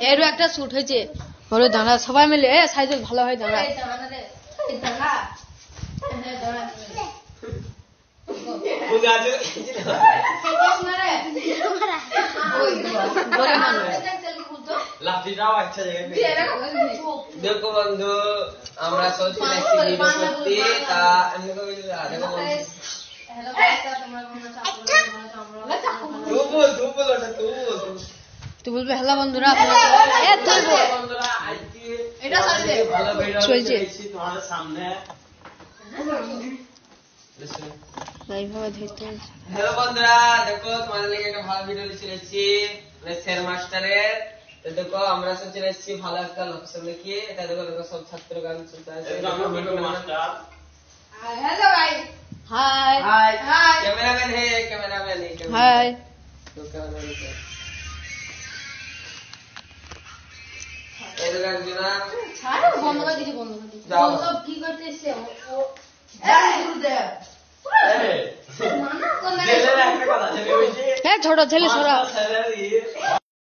এরও একটা শুট হয়েছে ওরে দাঁড়া সবাই মিলে সাইজল ভালো হয় দাঁড়া দেখো বন্ধু আমরা সোচছি ভিডিও করতে তা এমনি করে দেখো তুই বলবে হ্যালো বন্ধুরা চলছে তোমাদের সামনে হ্যালো বন্ধুরা দেখো তোমাদের লেগে একটা ভালো ভিডিও চলেছি স্যার মাস্টারের দেখো আমরা সব চলে এসেছি ভালো একটা লক্ষ্য দেখি এটা দেখো দেখো সব ছাত্র গান শুনতে আছে हेलो भाई হাই हाय हाय कैमरामैन है कैमरामैन হাই तो कैमरामैन है ये गान सुना ছাড়ো বন্ধ করে দিছি যাও সব কি করতেছে ও এই মানা কোন জেলের একটা কথা ছেলে হইছে ছোট ছেলে ছোড়া স্যালারি